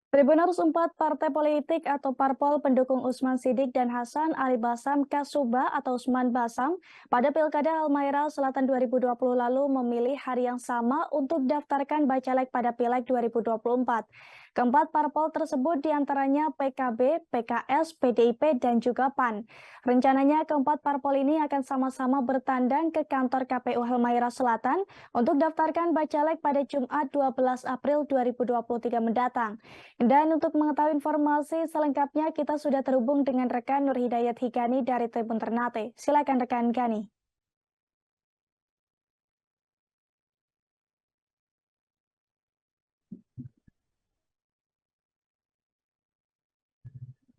Tribunal 4 partai politik atau parpol pendukung Usman Sidik dan Hasan Ali Basam Kasuba atau Usman Basam pada Pilkada Halmahera Selatan 2020 lalu memilih hari yang sama untuk daftarkan bacalek pada Pileg 2024. Keempat parpol tersebut diantaranya PKB, PKS, PDIP, dan juga PAN. Rencananya keempat parpol ini akan sama-sama bertandang ke kantor KPU Halmahera Selatan untuk daftarkan bacalek pada Jumat 12 April 2023 mendatang. Dan untuk mengetahui informasi selengkapnya, kita sudah terhubung dengan rekan Nur Hidayat Hikani dari Tribun Ternate. Silakan rekan Gani.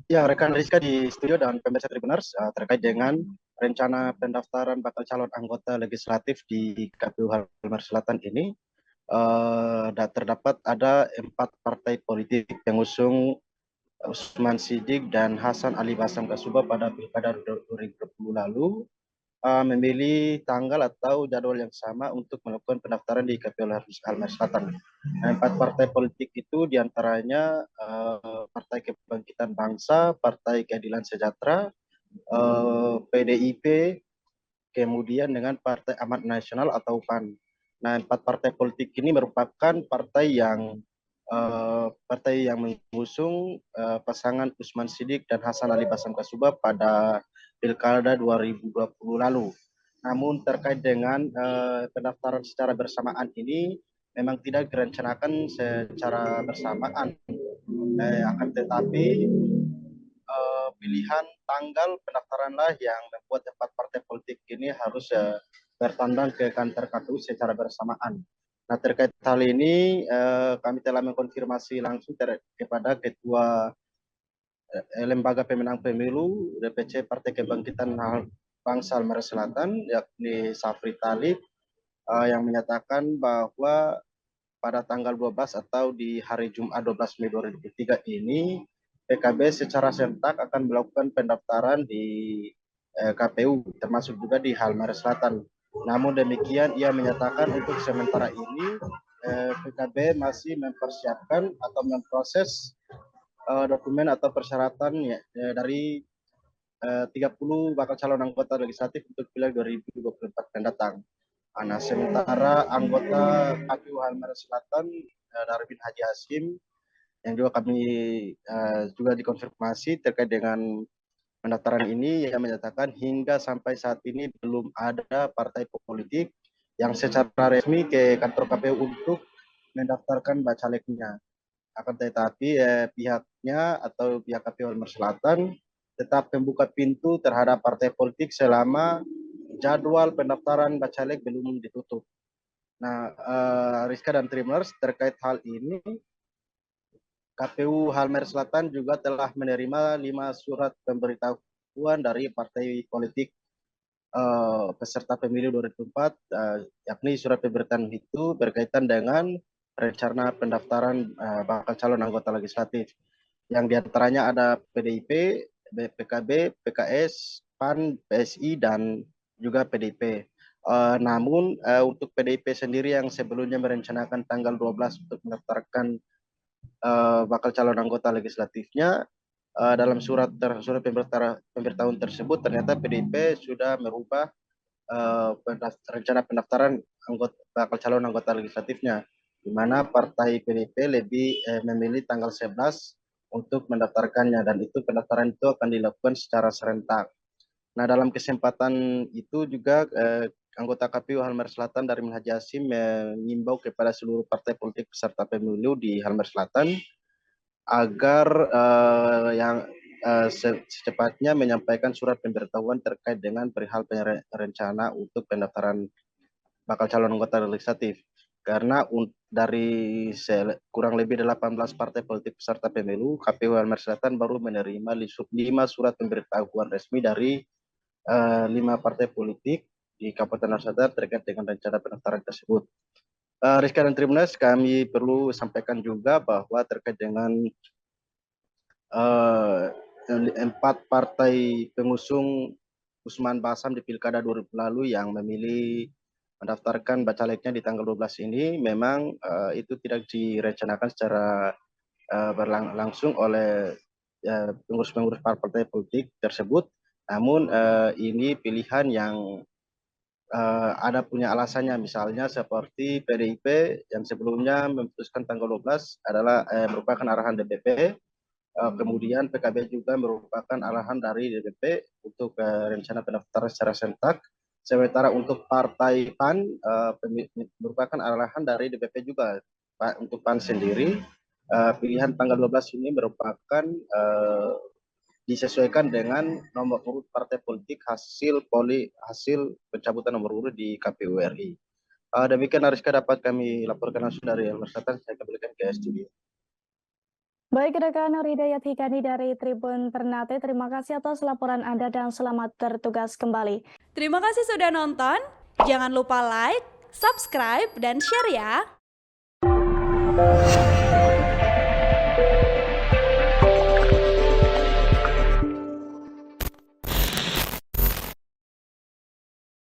Ya, rekan Rizka di studio dan pemirsa Tribuners terkait dengan rencana pendaftaran bakal calon anggota legislatif di KPU Halmahera Selatan ini, terdapat ada 4 partai politik pengusung Usman Sidik dan Hasan Ali Basam Kasuba pada Pilkada 2020 lalu memilih tanggal atau jadwal yang sama untuk melakukan pendaftaran di KPU Halmahera Selatan. Nah, 4 partai politik itu diantaranya Partai Kebangkitan Bangsa, Partai Keadilan Sejahtera, PDIP, kemudian dengan Partai Amanat Nasional atau PAN. Nah, 4 partai politik ini merupakan partai yang mengusung pasangan Usman Sidik dan Hasan Ali Basam Kasuba pada Pilkada 2020 lalu. Namun terkait dengan pendaftaran secara bersamaan ini memang tidak direncanakan secara bersamaan, akan tetapi pilihan tanggal pendaftaranlah yang membuat 4 partai politik ini harus bertandang ke kantor KPU secara bersamaan. Nah, terkait hal ini kami telah mengkonfirmasi langsung kepada Ketua Lembaga Pemenang Pemilu DPC Partai Kebangkitan Bangsa Halmahera Selatan, yakni Safri Talib, yang menyatakan bahwa pada tanggal 12 atau di hari Jumat 12 Mei 2023 ini PKB secara serentak akan melakukan pendaftaran di KPU termasuk juga di Halmahera Selatan. Namun demikian ia menyatakan untuk sementara ini PKB masih mempersiapkan atau memproses dokumen atau persyaratan dari 30 bakal calon anggota legislatif untuk Pileg 2024 mendatang. Nah, sementara anggota KPU Halmahera Selatan Darwin Haji Hasim yang juga kami juga dikonfirmasi terkait dengan pendaftaran ini, yang menyatakan hingga sampai saat ini belum ada partai politik yang secara resmi ke kantor KPU untuk mendaftarkan bacaleknya. Akan tetapi pihaknya atau pihak KPU Halmahera Selatan tetap membuka pintu terhadap partai politik selama jadwal pendaftaran bacalek belum ditutup. Nah, Rizka dan Trimers, terkait hal ini, KPU Halmahera Selatan juga telah menerima 5 surat pemberitahuan dari partai politik peserta pemilu 2024, yakni surat pemberitahuan itu berkaitan dengan rencana pendaftaran bakal calon anggota legislatif. Yang diantaranya ada PDIP, PKB, PKS, PAN, PSI, dan juga PDIP. Namun untuk PDIP sendiri yang sebelumnya merencanakan tanggal 12 untuk mendaftarkan bakal calon anggota legislatifnya, dalam surat pemberitahuan tersebut ternyata PDIP sudah merubah rencana pendaftaran bakal calon anggota legislatifnya, di mana partai PDIP lebih memilih tanggal 11 untuk mendaftarkannya, dan itu pendaftaran itu akan dilakukan secara serentak. Nah, dalam kesempatan itu juga anggota KPU Halmahera Selatan dari Haji Hasim mengimbau kepada seluruh partai politik peserta pemilu di Halmahera Selatan agar yang secepatnya menyampaikan surat pemberitahuan terkait dengan perihal rencana untuk pendaftaran bakal calon anggota legislatif. Karena dari kurang lebih 18 partai politik peserta pemilu, KPU Halmahera Selatan baru menerima 5 surat pemberitahuan resmi dari 5 partai politik di Kabupaten Selatan terkait dengan rencana pendaftaran tersebut. Rizka dan Tribuners, kami perlu sampaikan juga bahwa terkait dengan 4 partai pengusung Usman Basam di Pilkada 2000 lalu yang memilih mendaftarkan bacaleknya di tanggal 12 ini, memang itu tidak direncanakan secara berlangsung oleh pengurus-pengurus partai politik tersebut. Namun ini pilihan yang ada punya alasannya, misalnya seperti PDIP yang sebelumnya memutuskan tanggal 12 adalah merupakan arahan DPP, kemudian PKB juga merupakan arahan dari DPP untuk rencana pendaftaran secara serentak, sementara untuk Partai PAN merupakan arahan dari DPP juga. Untuk PAN sendiri, pilihan tanggal 12 ini merupakan disesuaikan dengan nomor urut partai politik hasil pencabutan nomor urut di KPU RI. Demikian Ariska dapat kami laporkan langsung dari Elmer Selatan. Saya kembalikan ke studio. Baik rekan Nur Hidayat Hikani dari Tribun Ternate, terima kasih atas laporan Anda dan selamat bertugas kembali. Terima kasih sudah nonton. Jangan lupa like, subscribe, dan share ya.